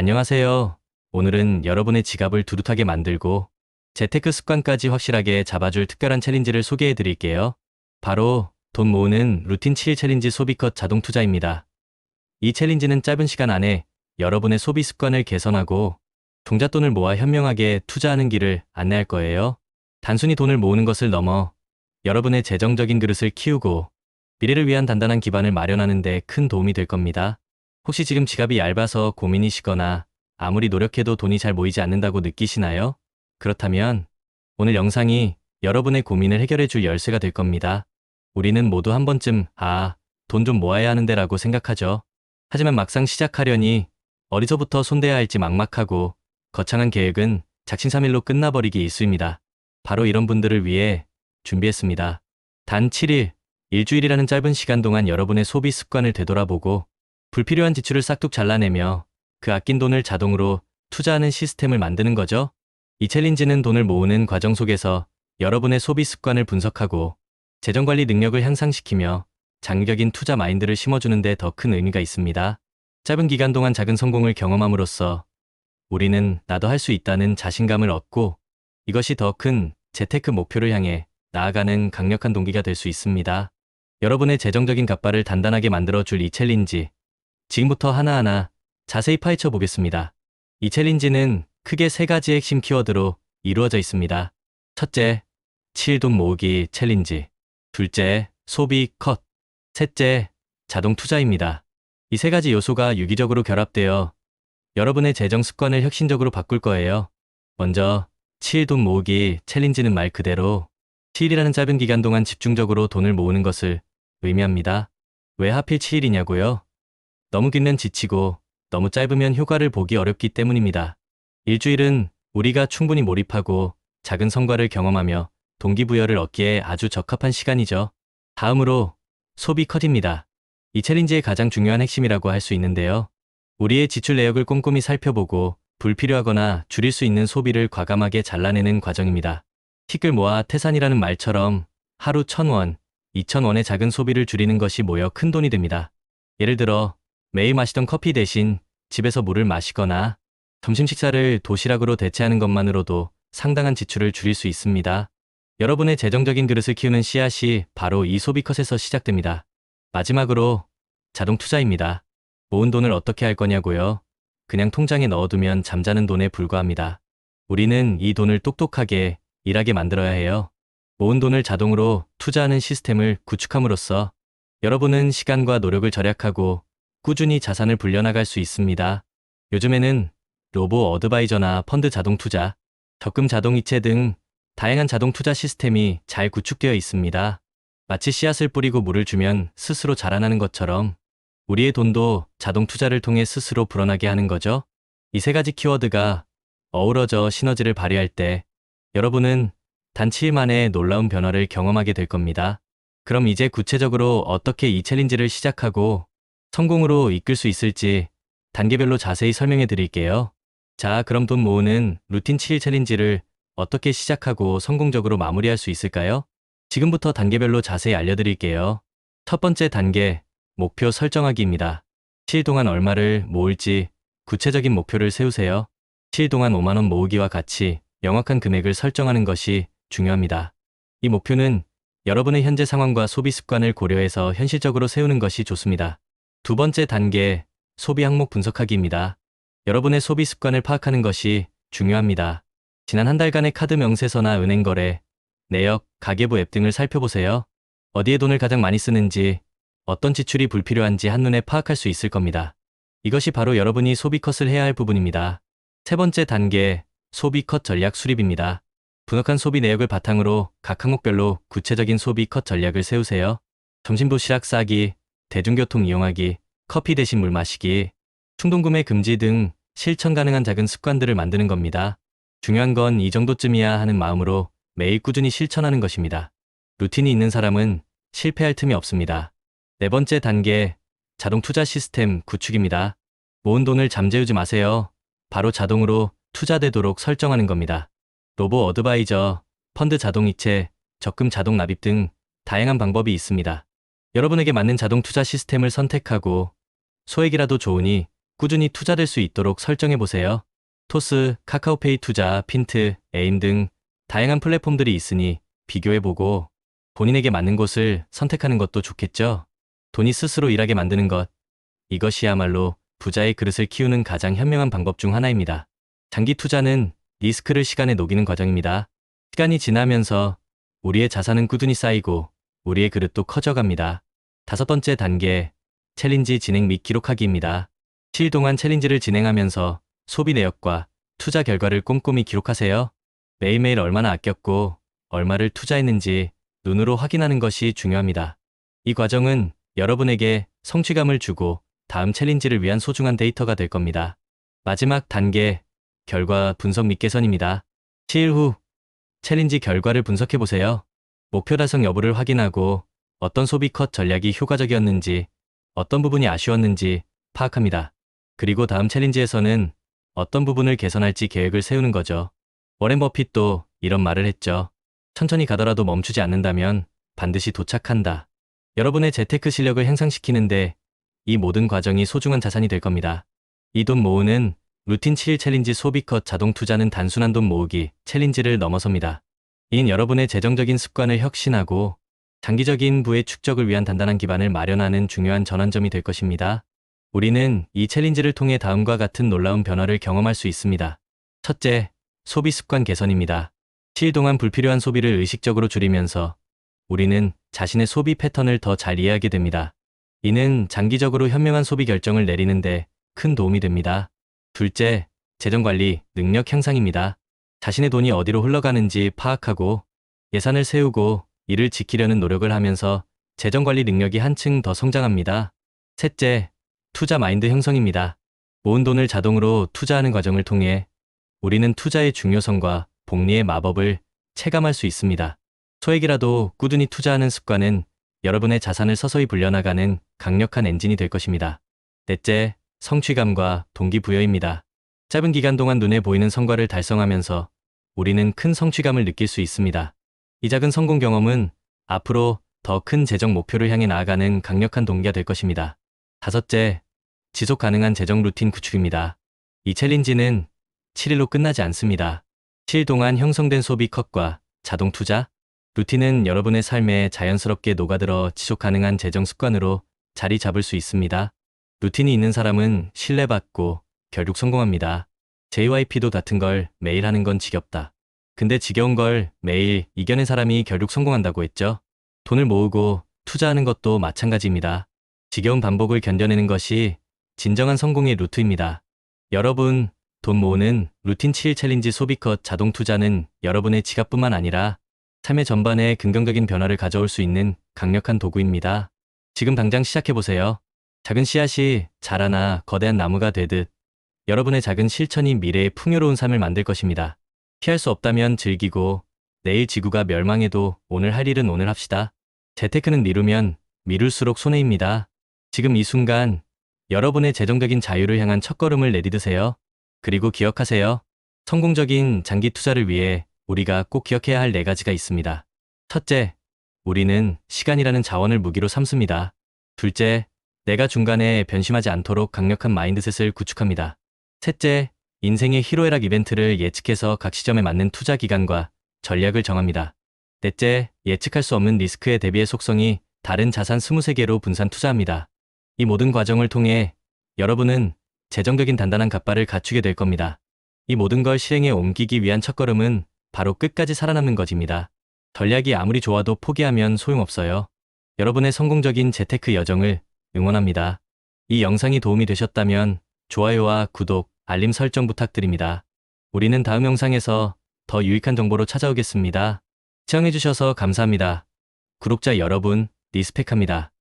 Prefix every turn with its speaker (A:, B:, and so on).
A: 안녕하세요. 오늘은 여러분의 지갑을 두둑하게 만들고 재테크 습관까지 확실하게 잡아줄 특별한 챌린지를 소개해 드릴게요. 바로 돈 모으는 루틴 7일 챌린지 소비컷 자동 투자입니다. 이 챌린지는 짧은 시간 안에 여러분의 소비 습관을 개선하고 종잣돈을 모아 현명하게 투자하는 길을 안내할 거예요. 단순히 돈을 모으는 것을 넘어 여러분의 재정적인 그릇을 키우고 미래를 위한 단단한 기반을 마련하는 데 큰 도움이 될 겁니다. 혹시 지금 지갑이 얇아서 고민이시거나 아무리 노력해도 돈이 잘 모이지 않는다고 느끼시나요? 그렇다면 오늘 영상이 여러분의 고민을 해결해 줄 열쇠가 될 겁니다. 우리는 모두 한 번쯤 돈 좀 모아야 하는데 라고 생각하죠. 하지만 막상 시작하려니 어디서부터 손대야 할지 막막하고 거창한 계획은 작심삼일로 끝나버리기 일쑤입니다. 바로 이런 분들을 위해 준비했습니다. 단 7일, 일주일이라는 짧은 시간 동안 여러분의 소비 습관을 되돌아보고 불필요한 지출을 싹둑 잘라내며 그 아낀 돈을 자동으로 투자하는 시스템을 만드는 거죠. 이 챌린지는 돈을 모으는 과정 속에서 여러분의 소비 습관을 분석하고 재정관리 능력을 향상시키며 장기적인 투자 마인드를 심어주는 데 더 큰 의미가 있습니다. 짧은 기간 동안 작은 성공을 경험함으로써 우리는 나도 할 수 있다는 자신감을 얻고 이것이 더 큰 재테크 목표를 향해 나아가는 강력한 동기가 될 수 있습니다. 여러분의 재정적인 갓바를 단단하게 만들어줄 이 챌린지, 지금부터 하나하나 자세히 파헤쳐 보겠습니다. 이 챌린지는 크게 세 가지 핵심 키워드로 이루어져 있습니다. 첫째, 7돈 모으기 챌린지. 둘째, 소비 컷. 셋째, 자동 투자입니다. 이 세 가지 요소가 유기적으로 결합되어 여러분의 재정 습관을 혁신적으로 바꿀 거예요. 먼저 7돈 모으기 챌린지는 말 그대로 7일이라는 짧은 기간 동안 집중적으로 돈을 모으는 것을 의미합니다. 왜 하필 7일이냐고요? 너무 길면 지치고 너무 짧으면 효과를 보기 어렵기 때문입니다. 일주일은 우리가 충분히 몰입하고 작은 성과를 경험하며 동기부여를 얻기에 아주 적합한 시간이죠. 다음으로 소비 컷입니다. 이 챌린지의 가장 중요한 핵심이라고 할 수 있는데요. 우리의 지출 내역을 꼼꼼히 살펴보고 불필요하거나 줄일 수 있는 소비를 과감하게 잘라내는 과정입니다. 티끌 모아 태산이라는 말처럼 하루 1,000원, 2,000원의 작은 소비를 줄이는 것이 모여 큰 돈이 됩니다. 예를 들어 매일 마시던 커피 대신 집에서 물을 마시거나 점심 식사를 도시락으로 대체하는 것만으로도 상당한 지출을 줄일 수 있습니다. 여러분의 재정적인 그릇을 키우는 씨앗이 바로 이 소비 컷에서 시작됩니다. 마지막으로 자동 투자입니다. 모은 돈을 어떻게 할 거냐고요? 그냥 통장에 넣어두면 잠자는 돈에 불과합니다. 우리는 이 돈을 똑똑하게 일하게 만들어야 해요. 모은 돈을 자동으로 투자하는 시스템을 구축함으로써 여러분은 시간과 노력을 절약하고 꾸준히 자산을 불려나갈 수 있습니다. 요즘에는 로보 어드바이저나 펀드 자동 투자, 적금 자동이체 등 다양한 자동 투자 시스템이 잘 구축되어 있습니다. 마치 씨앗을 뿌리고 물을 주면 스스로 자라나는 것처럼 우리의 돈도 자동 투자를 통해 스스로 불어나게 하는 거죠. 이 세 가지 키워드가 어우러져 시너지를 발휘할 때 여러분은 단 7일 만에 놀라운 변화를 경험하게 될 겁니다. 그럼 이제 구체적으로 어떻게 이 챌린지를 시작하고 성공으로 이끌 수 있을지 단계별로 자세히 설명해 드릴게요. 자, 그럼 돈 모으는 루틴 7일 챌린지를 어떻게 시작하고 성공적으로 마무리할 수 있을까요? 지금부터 단계별로 자세히 알려드릴게요. 첫 번째 단계, 목표 설정하기입니다. 7일 동안 얼마를 모을지 구체적인 목표를 세우세요. 7일 동안 5만 원 모으기와 같이 명확한 금액을 설정하는 것이 중요합니다. 이 목표는 여러분의 현재 상황과 소비 습관을 고려해서 현실적으로 세우는 것이 좋습니다. 두 번째 단계, 소비 항목 분석하기입니다. 여러분의 소비 습관을 파악하는 것이 중요합니다. 지난 한 달간의 카드 명세서나 은행 거래, 내역, 가계부 앱 등을 살펴보세요. 어디에 돈을 가장 많이 쓰는지, 어떤 지출이 불필요한지 한눈에 파악할 수 있을 겁니다. 이것이 바로 여러분이 소비 컷을 해야 할 부분입니다. 세 번째 단계, 소비 컷 전략 수립입니다. 분석한 소비 내역을 바탕으로 각 항목별로 구체적인 소비 컷 전략을 세우세요. 점심 도시락 싸기, 대중교통 이용하기, 커피 대신 물 마시기, 충동구매 금지 등 실천 가능한 작은 습관들을 만드는 겁니다. 중요한 건 이 정도쯤이야 하는 마음으로 매일 꾸준히 실천하는 것입니다. 루틴이 있는 사람은 실패할 틈이 없습니다. 네 번째 단계, 자동 투자 시스템 구축입니다. 모은 돈을 잠재우지 마세요. 바로 자동으로 투자되도록 설정하는 겁니다. 로보 어드바이저, 펀드 자동이체, 적금 자동 납입 등 다양한 방법이 있습니다. 여러분에게 맞는 자동 투자 시스템을 선택하고 소액이라도 좋으니 꾸준히 투자될 수 있도록 설정해 보세요. 토스, 카카오페이 투자, 핀트, 에임 등 다양한 플랫폼들이 있으니 비교해 보고 본인에게 맞는 곳을 선택하는 것도 좋겠죠. 돈이 스스로 일하게 만드는 것. 이것이야말로 부자의 그릇을 키우는 가장 현명한 방법 중 하나입니다. 장기 투자는 리스크를 시간에 녹이는 과정입니다. 시간이 지나면서 우리의 자산은 꾸준히 쌓이고 우리의 그릇도 커져갑니다. 5번째 단계, 챌린지 진행 및 기록하기입니다. 7일 동안 챌린지를 진행하면서 소비 내역과 투자 결과를 꼼꼼히 기록하세요. 매일매일 얼마나 아꼈고 얼마를 투자했는지 눈으로 확인하는 것이 중요합니다. 이 과정은 여러분에게 성취감을 주고 다음 챌린지를 위한 소중한 데이터가 될 겁니다. 마지막 단계, 결과 분석 및 개선입니다. 7일 후 챌린지 결과를 분석해 보세요. 목표 달성 여부를 확인하고 어떤 소비 컷 전략이 효과적이었는지, 어떤 부분이 아쉬웠는지 파악합니다. 그리고 다음 챌린지에서는 어떤 부분을 개선할지 계획을 세우는 거죠. 워렌 버핏도 이런 말을 했죠. 천천히 가더라도 멈추지 않는다면 반드시 도착한다. 여러분의 재테크 실력을 향상시키는데 이 모든 과정이 소중한 자산이 될 겁니다. 이 돈 모으는 루틴 7일 챌린지 소비 컷 자동 투자는 단순한 돈 모으기 챌린지를 넘어섭니다. 이는 여러분의 재정적인 습관을 혁신하고 장기적인 부의 축적을 위한 단단한 기반을 마련하는 중요한 전환점이 될 것입니다. 우리는 이 챌린지를 통해 다음과 같은 놀라운 변화를 경험할 수 있습니다. 첫째, 소비 습관 개선입니다. 7일 동안 불필요한 소비를 의식적으로 줄이면서 우리는 자신의 소비 패턴을 더 잘 이해하게 됩니다. 이는 장기적으로 현명한 소비 결정을 내리는데 큰 도움이 됩니다. 둘째, 재정관리, 능력 향상입니다. 자신의 돈이 어디로 흘러가는지 파악하고 예산을 세우고 이를 지키려는 노력을 하면서 재정관리 능력이 한층 더 성장합니다. 셋째, 투자 마인드 형성입니다. 모은 돈을 자동으로 투자하는 과정을 통해 우리는 투자의 중요성과 복리의 마법을 체감할 수 있습니다. 소액이라도 꾸준히 투자하는 습관은 여러분의 자산을 서서히 불려나가는 강력한 엔진이 될 것입니다. 넷째, 성취감과 동기부여입니다. 짧은 기간 동안 눈에 보이는 성과를 달성하면서 우리는 큰 성취감을 느낄 수 있습니다. 이 작은 성공 경험은 앞으로 더 큰 재정 목표를 향해 나아가는 강력한 동기가 될 것입니다. 다섯째, 지속 가능한 재정 루틴 구축입니다. 이 챌린지는 7일로 끝나지 않습니다. 7일 동안 형성된 소비 컷과 자동 투자, 루틴은 여러분의 삶에 자연스럽게 녹아들어 지속 가능한 재정 습관으로 자리 잡을 수 있습니다. 루틴이 있는 사람은 신뢰받고 결국 성공합니다. JYP도 같은 걸 매일 하는 건 지겹다. 근데 지겨운 걸 매일 이겨낸 사람이 결국 성공한다고 했죠. 돈을 모으고 투자하는 것도 마찬가지입니다. 지겨운 반복을 견뎌내는 것이 진정한 성공의 루트입니다. 여러분, 돈 모으는 루틴 7일 챌린지 소비 컷 자동 투자는 여러분의 지갑뿐만 아니라 삶의 전반에 긍정적인 변화를 가져올 수 있는 강력한 도구입니다. 지금 당장 시작해보세요. 작은 씨앗이 자라나 거대한 나무가 되듯 여러분의 작은 실천이 미래의 풍요로운 삶을 만들 것입니다. 피할 수 없다면 즐기고 내일 지구가 멸망해도 오늘 할 일은 오늘 합시다. 재테크는 미루면 미룰수록 손해입니다. 지금 이 순간 여러분의 재정적인 자유를 향한 첫걸음을 내디드세요. 그리고 기억하세요. 성공적인 장기 투자를 위해 우리가 꼭 기억해야 할 4가지가 있습니다. 첫째, 우리는 시간이라는 자원을 무기로 삼습니다. 둘째, 내가 중간에 변심하지 않도록 강력한 마인드셋을 구축합니다. 셋째, 인생의 희로애락 이벤트를 예측해서 각 시점에 맞는 투자 기간과 전략을 정합니다. 넷째, 예측할 수 없는 리스크에 대비해 속성이 다른 자산 23개로 분산 투자합니다. 이 모든 과정을 통해 여러분은 재정적인 단단한 갓바를 갖추게 될 겁니다. 이 모든 걸 실행에 옮기기 위한 첫걸음은 바로 끝까지 살아남는 것입니다. 전략이 아무리 좋아도 포기하면 소용없어요. 여러분의 성공적인 재테크 여정을 응원합니다. 이 영상이 도움이 되셨다면 좋아요와 구독, 알림 설정 부탁드립니다. 우리는 다음 영상에서 더 유익한 정보로 찾아오겠습니다. 시청해주셔서 감사합니다. 구독자 여러분, 리스펙합니다.